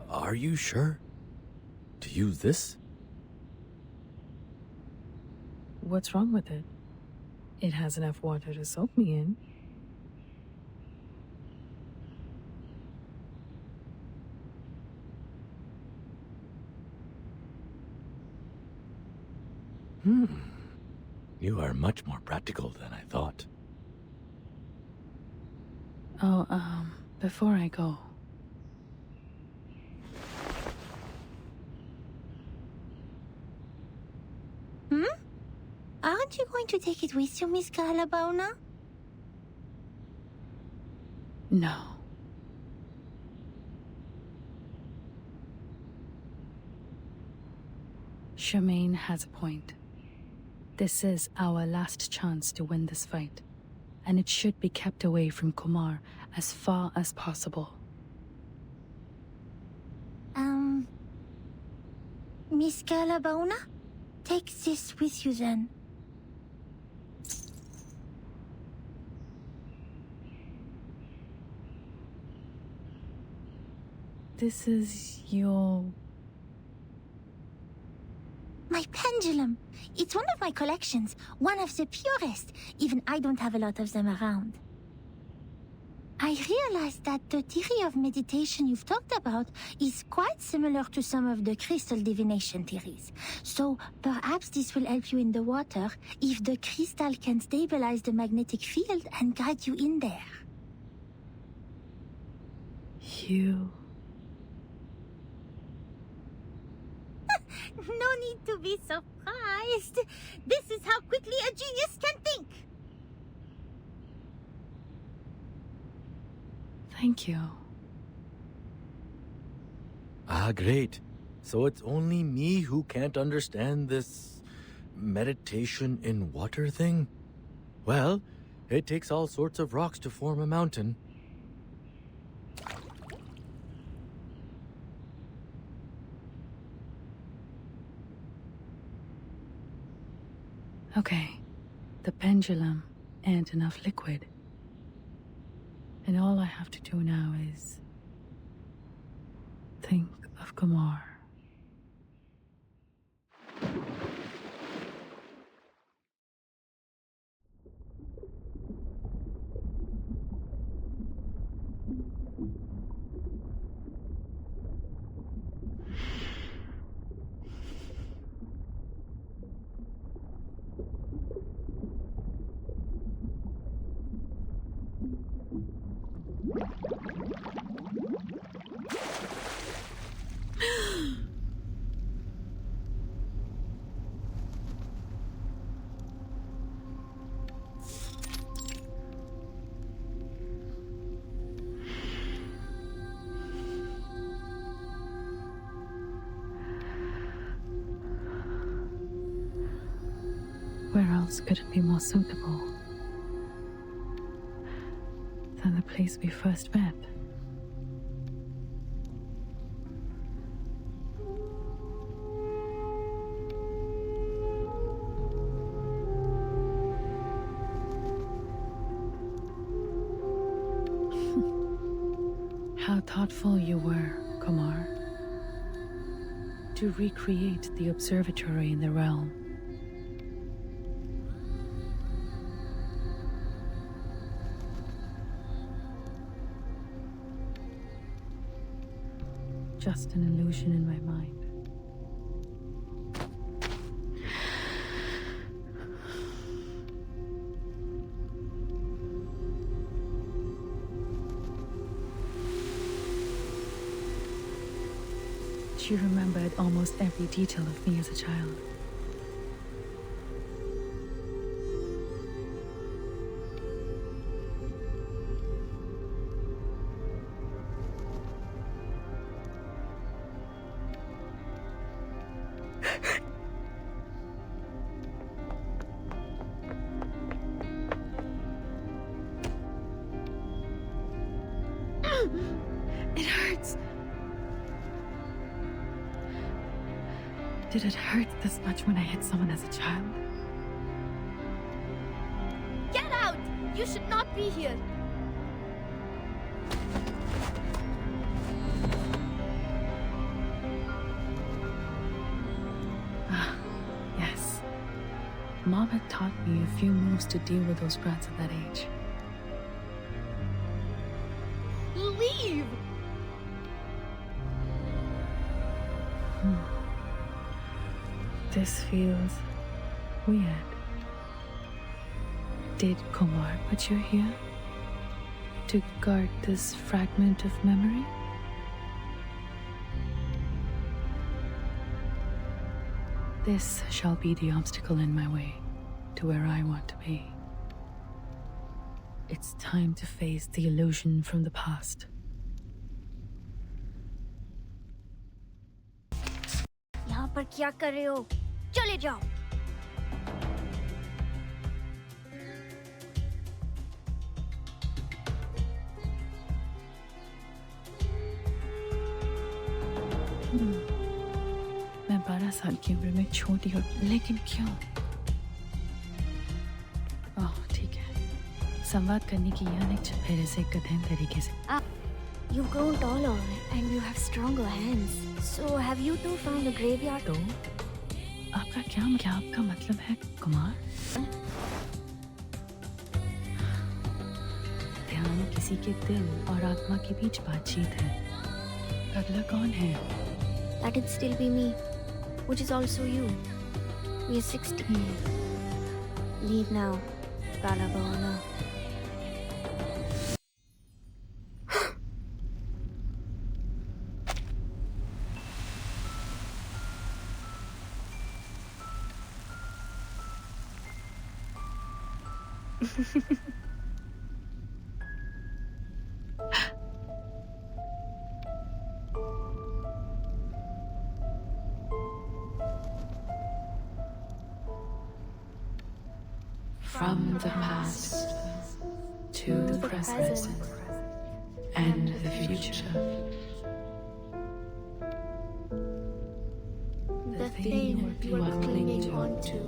Are you sure? To use this? What's wrong with it? It has enough water to soak me in. You are much more practical than I thought. Oh, before I go. Aren't you going to take it with you, Miss Calabona? No. Charmaine has a point. This is our last chance to win this fight, and it should be kept away from Kumar as far as possible. Miss Calabona? Take this with you then. This is your... My pendulum. It's one of my collections, one of the purest. Even I don't have a lot of them around. I realized that the theory of meditation you've talked about is quite similar to some of the crystal divination theories. So perhaps this will help you in the water if the crystal can stabilize the magnetic field and guide you in there. You... No need to be surprised. This is how quickly a genius can think. Thank you. Ah, great. So it's only me who can't understand this meditation in water thing? Well, it takes all sorts of rocks to form a mountain. Okay, the pendulum and enough liquid. And all I have to do now is think of Kumar. Where else could it be more suitable than the place we first met? How thoughtful you were, Kumar, to recreate the observatory in the realm. Just an illusion in my mind. She remembered almost every detail of me as a child. It hurts. Did it hurt this much when I hit someone as a child? Get out! You should not be here. Mom had taught me a few moves to deal with those brats at that age. Leave! This feels weird. Did Kumar put you here? To guard this fragment of memory? This shall be the obstacle in my way to where I want to be. It's time to face the illusion from the past. यहाँ पर क्या कर रहे हो? चले जाओ। मैं 12 साल की उम्र में छोटी और लेकिन क्यों? ओह ठीक है। संवाद करने की यह एक चुपेरे से कठिन तरीके से। You've grown taller and you have stronger hands. So have you two found a graveyard? तो आपका क्या आपका मतलब है कुमार? ध्यान किसी के दिल और आत्मा के बीच बातचीत है। अगला कौन है? That'd still be me, which is also you. We're 16. Leave now, Balabona. From the past to the present and the future. The thing you are clinging onto.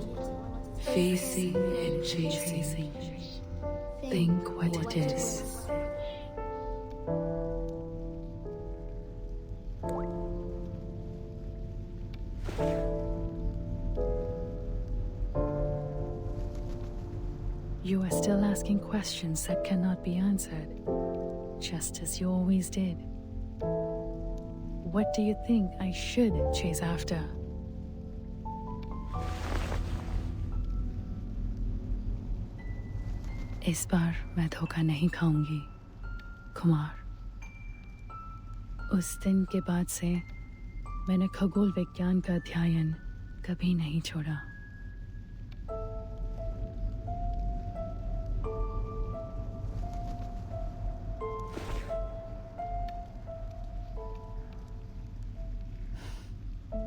Facing and chasing. Think what it is. You are still asking questions that cannot be answered, just as you always did. What do you think I should chase after? इस बार मैं धोखा नहीं खाऊंगी, कुमार। उस दिन के बाद से मैंने खगोल विज्ञान का अध्ययन कभी नहीं छोड़ा।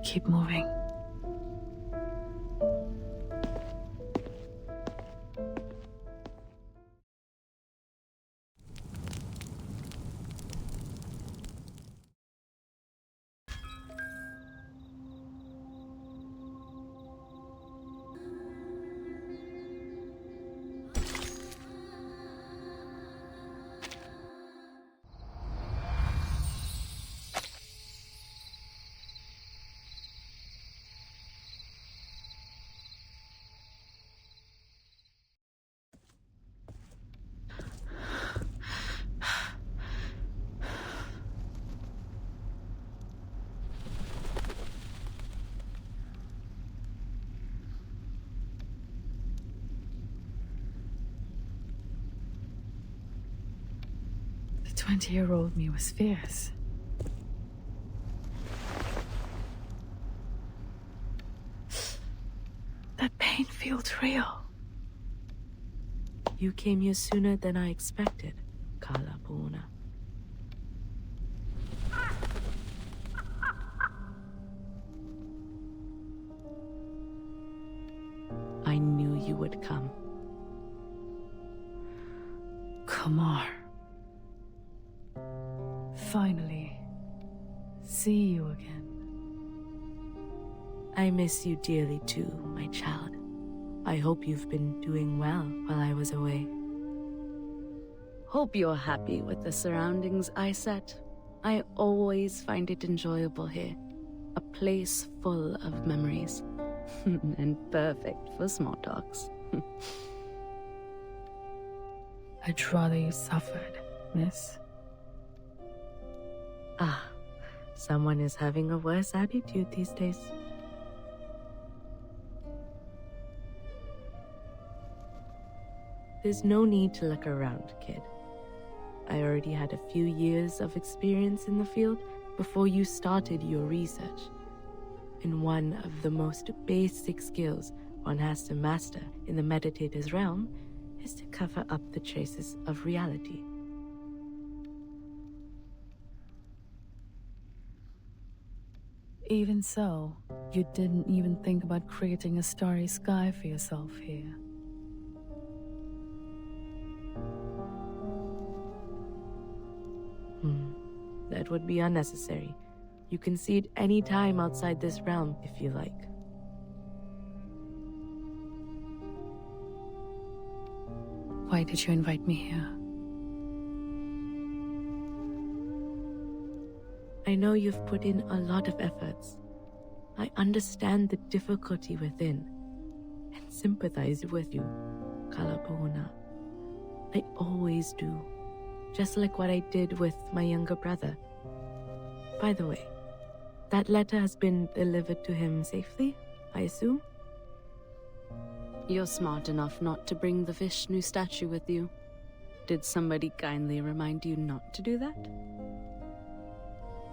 Keep moving. The 20-year-old me was fierce. That pain feels real. You came here sooner than I expected, Kalapuna. I knew you would come. Kumar. Finally, see you again. I miss you dearly too, my child. I hope you've been doing well while I was away. Hope you're happy with the surroundings I set. I always find it enjoyable here. A place full of memories. And perfect for small talks. I'd rather you suffered, miss. Ah, someone is having a worse attitude these days. There's no need to look around, kid. I already had a few years of experience in the field before you started your research. And one of the most basic skills one has to master in the meditator's realm is to cover up the traces of reality. Even so, you didn't even think about creating a starry sky for yourself here. That would be unnecessary. You can see it any time outside this realm if you like. Why did you invite me here? I know you've put in a lot of efforts. I understand the difficulty within and sympathize with you, Kalapuna. I always do, just like what I did with my younger brother. By the way, that letter has been delivered to him safely, I assume? You're smart enough not to bring the Vishnu statue with you. Did somebody kindly remind you not to do that?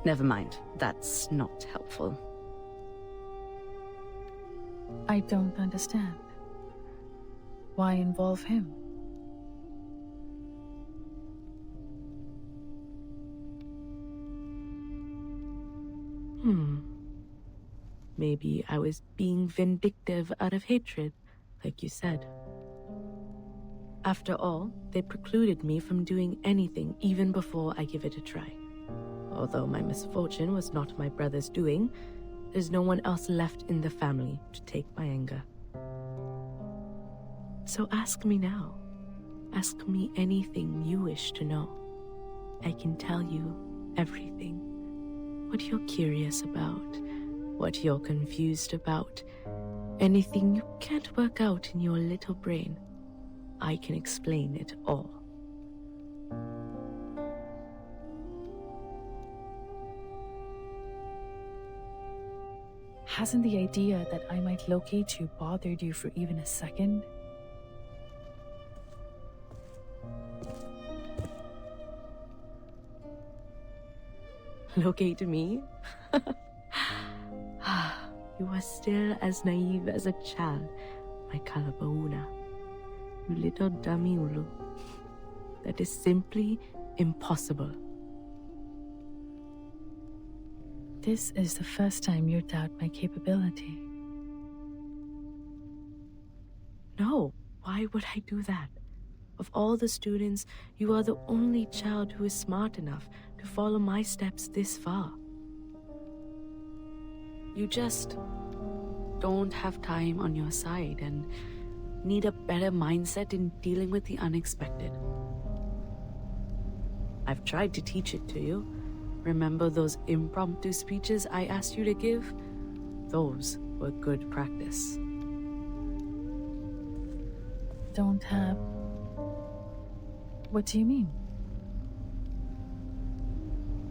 Never mind, that's not helpful. I don't understand. Why involve him? Maybe I was being vindictive out of hatred, like you said. After all, they precluded me from doing anything even before I give it a try. Although my misfortune was not my brother's doing, there's no one else left in the family to take my anger. So ask me now. Ask me anything you wish to know. I can tell you everything. What you're curious about, what you're confused about, anything you can't work out in your little brain, I can explain it all. Hasn't the idea that I might locate you bothered you for even a second? Locate me? You are still as naive as a child, my Kalapauna. You little dummy Ulu. That is simply impossible. This is the first time you doubt my capability. No, why would I do that? Of all the students, you are the only child who is smart enough to follow my steps this far. You just don't have time on your side and need a better mindset in dealing with the unexpected. I've tried to teach it to you. Remember those impromptu speeches I asked you to give? Those were good practice. Don't have... What do you mean?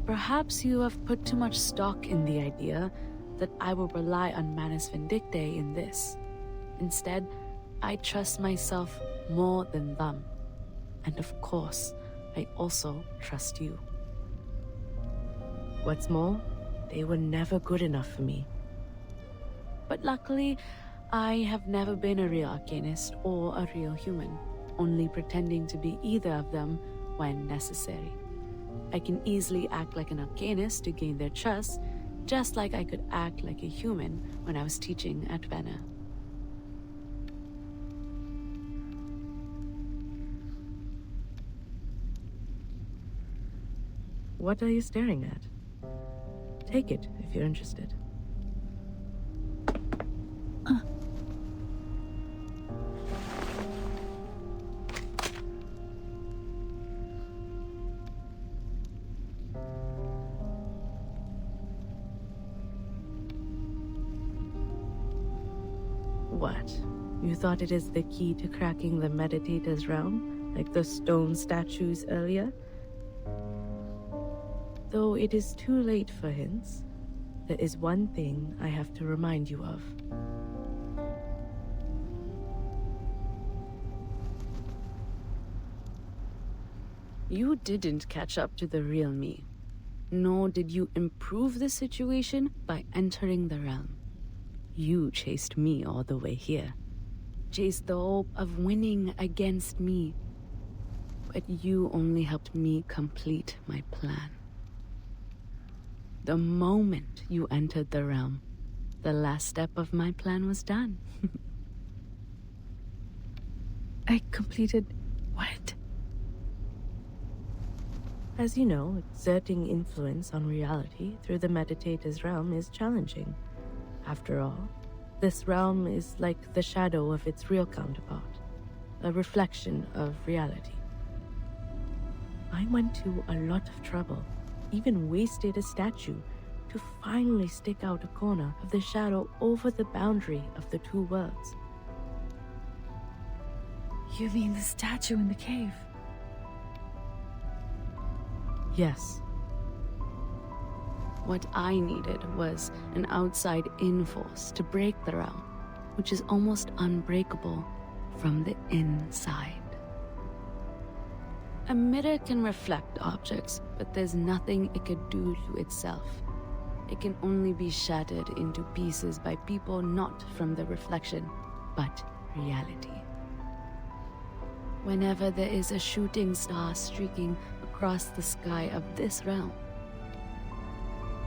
Perhaps you have put too much stock in the idea that I will rely on Manus Vindictae in this. Instead, I trust myself more than them. And of course, I also trust you. What's more, they were never good enough for me. But luckily, I have never been a real arcanist or a real human, only pretending to be either of them when necessary. I can easily act like an arcanist to gain their trust, just like I could act like a human when I was teaching at Venna. What are you staring at? Take it if you're interested. what? You thought it is the key to cracking the meditator's realm, like the stone statues earlier? Though it is too late for hints, there is one thing I have to remind you of. You didn't catch up to the real me, nor did you improve the situation by entering the realm. You chased me all the way here, chased the hope of winning against me, but you only helped me complete my plan. The moment you entered the realm, the last step of my plan was done. I completed what? As you know, exerting influence on reality through the meditator's realm is challenging. After all, this realm is like the shadow of its real counterpart, a reflection of reality. I went to a lot of trouble, even wasted a statue, to finally stick out a corner of the shadow over the boundary of the two worlds. You mean the statue in the cave? Yes. What I needed was an outside-in force to break the realm, which is almost unbreakable from the inside. A mirror can reflect objects, but there's nothing it could do to itself. It can only be shattered into pieces by people not from the reflection, but reality. Whenever there is a shooting star streaking across the sky of this realm,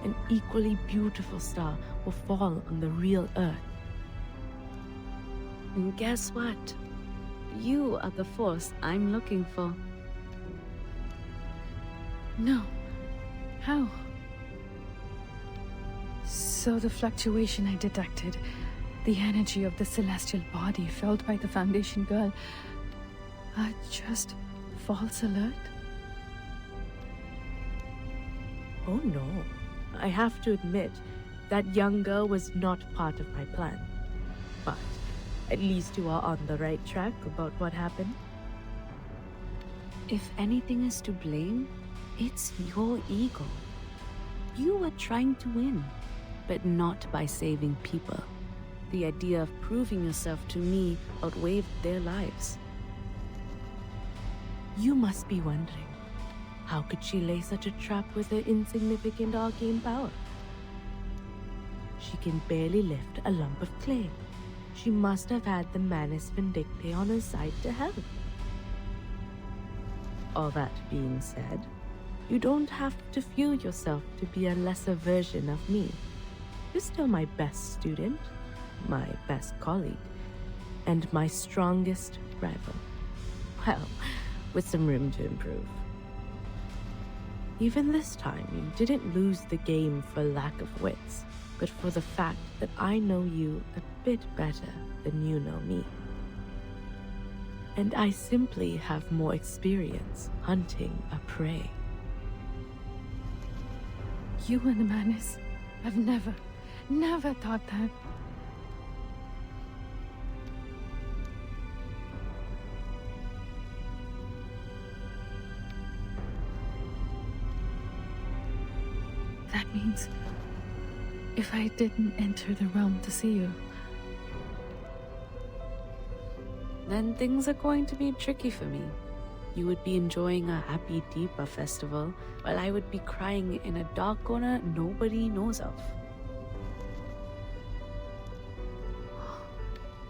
An equally beautiful star will fall on the real Earth. and guess what? You are the force I'm looking for. No. How? So the fluctuation I detected, the energy of the celestial body felt by the Foundation girl, are just false alert? Oh no. I have to admit, that young girl was not part of my plan. But at least you are on the right track about what happened. If anything is to blame, it's your ego. You were trying to win, but not by saving people. The idea of proving yourself to me outweighed their lives. You must be wondering, how could she lay such a trap with her insignificant arcane power? She can barely lift a lump of clay. She must have had the Manus Vindictae on her side to help. All that being said, you don't have to feel yourself to be a lesser version of me. You're still my best student, my best colleague, and my strongest rival. Well, with some room to improve. Even this time, you didn't lose the game for lack of wits, but for the fact that I know you a bit better than you know me. And I simply have more experience hunting a prey. You and the Manus, I've never thought that. That means if I didn't enter the realm to see you, Then things are going to be tricky for me. You would be enjoying a happy Deepa festival, while I would be crying in a dark corner nobody knows of.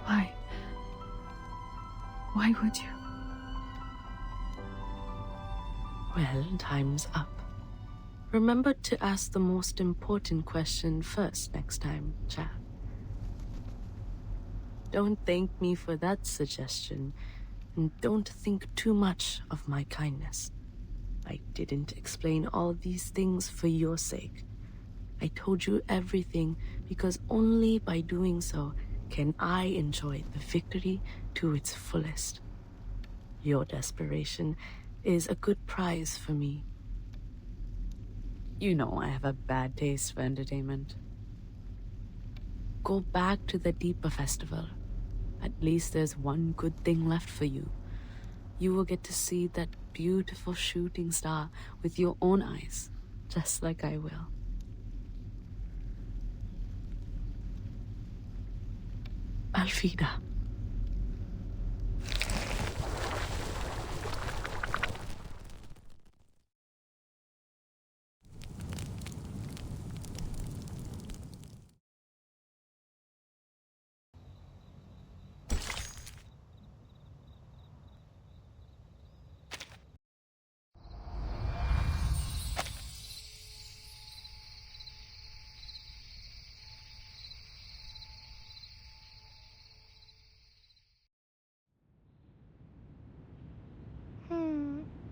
why? Why would you? Well, time's up. Remember to ask the most important question first next time, chat. Don't thank me for that suggestion, and don't think too much of my kindness. I didn't explain all these things for your sake. I told you everything because only by doing so can I enjoy the victory to its fullest. Your desperation is a good prize for me. You know I have a bad taste for entertainment. Go back to the Deepa festival. At least there's one good thing left for you. You will get to see that beautiful shooting star with your own eyes, just like I will. Alfida.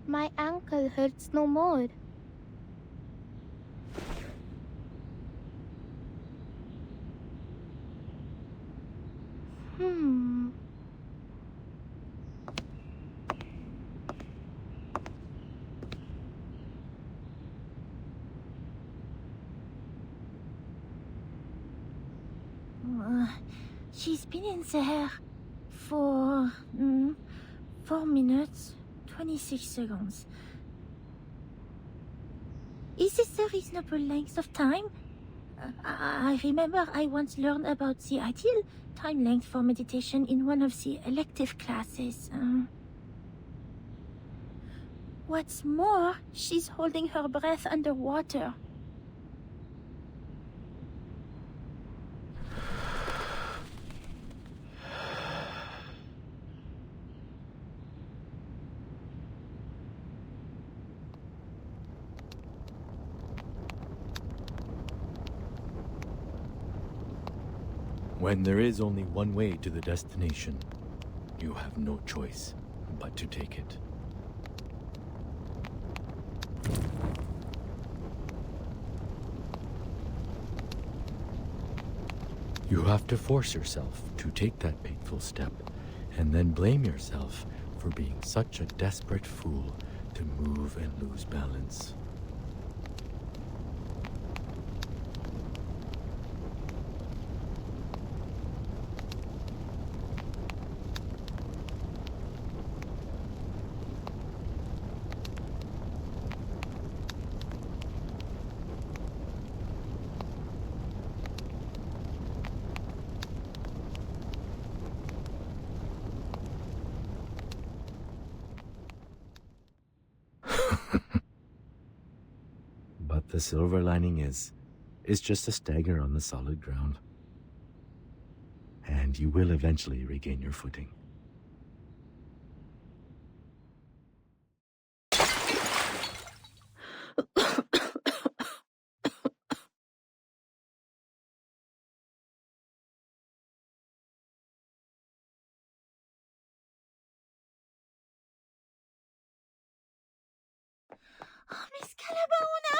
My ankle hurts no more. She's been in there for 4 minutes, 26 seconds. Is this a reasonable length of time? I remember I once learned about the ideal time length for meditation in one of the elective classes. What's more, she's holding her breath underwater. When there is only one way to the destination, you have no choice but to take it. You have to force yourself to take that painful step, and then blame yourself for being such a desperate fool to move and lose balance. But the silver lining is, it's just a stagger on the solid ground. And you will eventually regain your footing. Oh, Miss Calabona!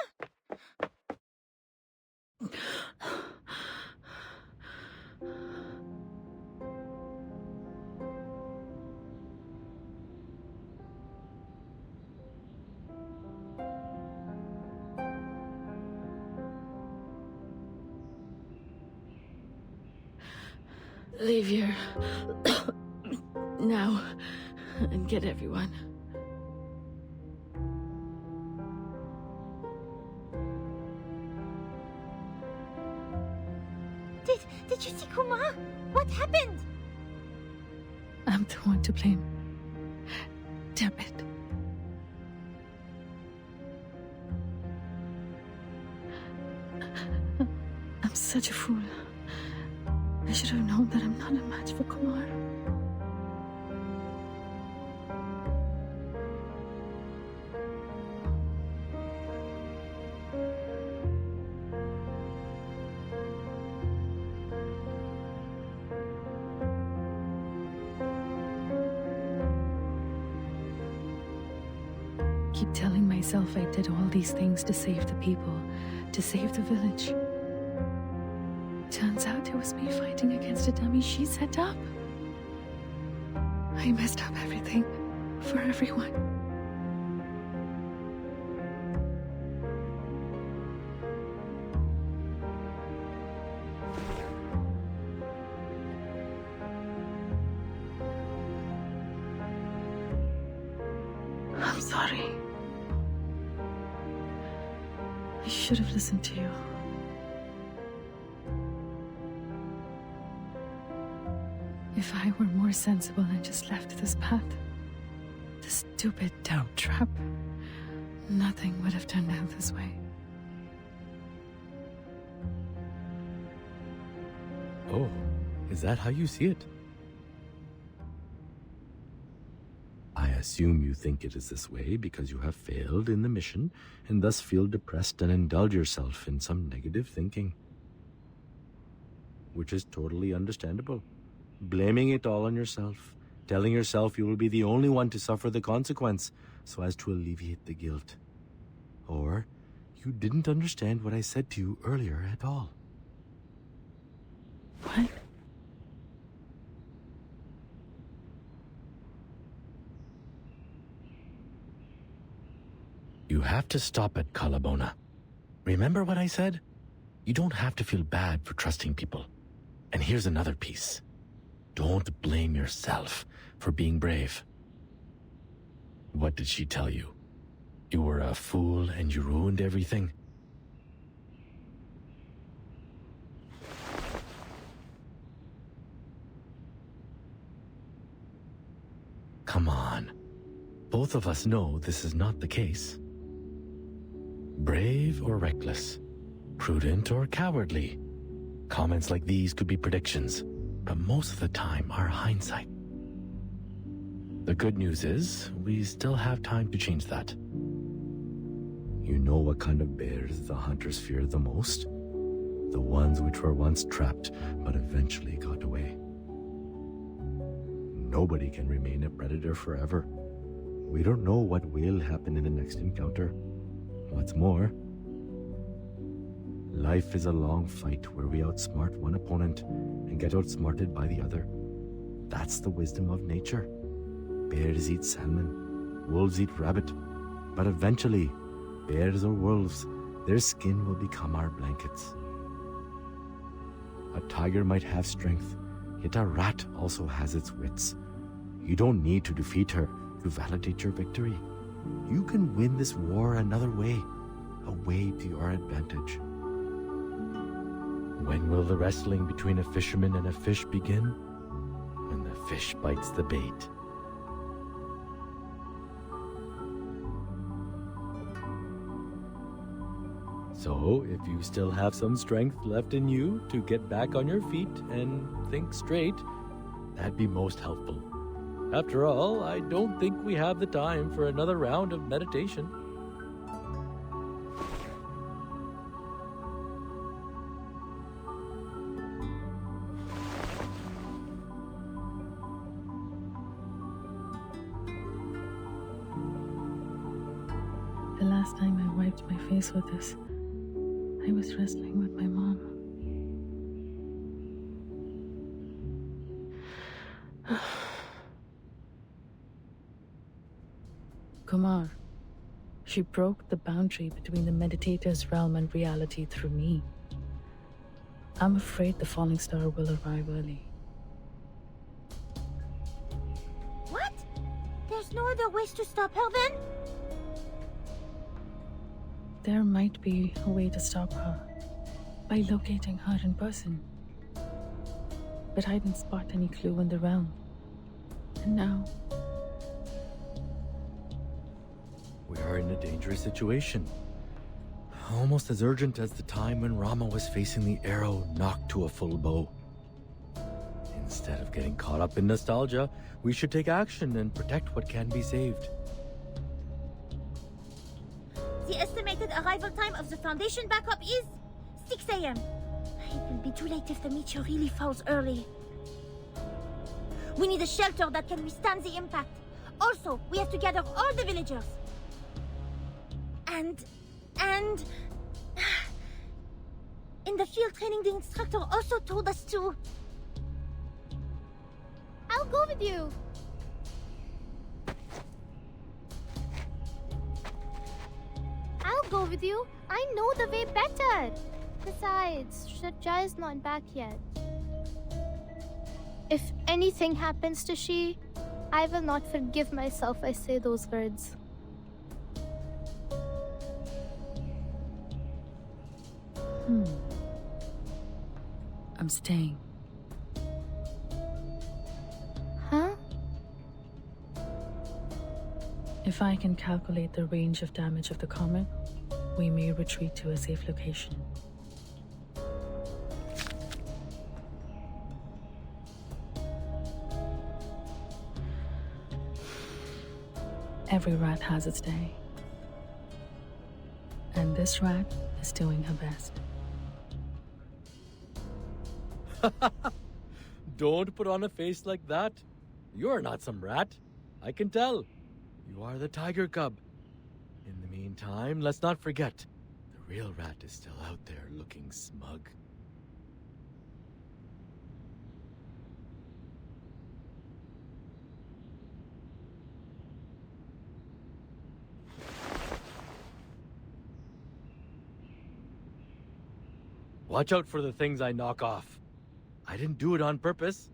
Leave here. Now. And get everyone. Did you see Kumar? What happened? I'm the one to blame. Damn it. I'm such a fool. I should have known that I'm not a match for Kumar. Keep telling myself I did all these things to save the people, to save the village. Turns out it was me fighting against a dummy she set up. I messed up everything for everyone. sorry. I should have listened to you. If I were more sensible and just left this path, this stupid doubt trap, nothing would have turned out this way. Oh, is that how you see it? I assume you think it is this way because you have failed in the mission and thus feel depressed and indulge yourself in some negative thinking. Which is totally understandable. Blaming it all on yourself, telling yourself you will be the only one to suffer the consequence so as to alleviate the guilt. Or you didn't understand what I said to you earlier at all. What? You have to stop at Kalabona. Remember what I said? You don't have to feel bad for trusting people. And here's another piece. Don't blame yourself for being brave. What did she tell you? You were a fool and you ruined everything? Come on. Both of us know this is not the case. Brave or reckless, prudent or cowardly. Comments like these could be predictions, but most of the time are hindsight. The good news is, we still have time to change that. You know what kind of bears the hunters fear the most? The ones which were once trapped, but eventually got away. Nobody can remain a predator forever. We don't know what will happen in the next encounter. What's more, life is a long fight where we outsmart one opponent and get outsmarted by the other. That's the wisdom of nature. Bears eat salmon, wolves eat rabbit, but eventually, bears or wolves, their skin will become our blankets. A tiger might have strength, yet a rat also has its wits. You don't need to defeat her to validate your victory. You can win this war another way, a way to your advantage. When will the wrestling between a fisherman and a fish begin? When the fish bites the bait. So, if you still have some strength left in you to get back on your feet and think straight, that'd be most helpful. After all, I don't think we have the time for another round of meditation. The last time I wiped my face with this, I was wrestling with my mom. Kumar. She broke the boundary between the meditator's realm and reality through me. I'm afraid the falling star will arrive early. What? There's no other ways to stop her then? There might be a way to stop her by locating her in person. But I didn't spot any clue in the realm. And now, We are in a dangerous situation. Almost as urgent as the time when Rama was facing the arrow knocked to a full bow. Instead of getting caught up in nostalgia, we should take action and protect what can be saved. The estimated arrival time of the Foundation backup is 6 a.m. It will be too late if the meteor really falls early. We need a shelter that can withstand the impact. Also, we have to gather all the villagers. And... in the field training, the instructor also told us to... I'll go with you. I'll go with you. I know the way better. Besides, Shadja is not back yet. If anything happens to she, I will not forgive myself I say those words. I'm staying. Huh? If I can calculate the range of damage of the comet, we may retreat to a safe location. Every rat has its day. And this rat is doing her best. Don't put on a face like that. You're not some rat. I can tell. You are the tiger cub. In the meantime, let's not forget, the real rat is still out there looking smug. Watch out for the things I knock off. I didn't do it on purpose.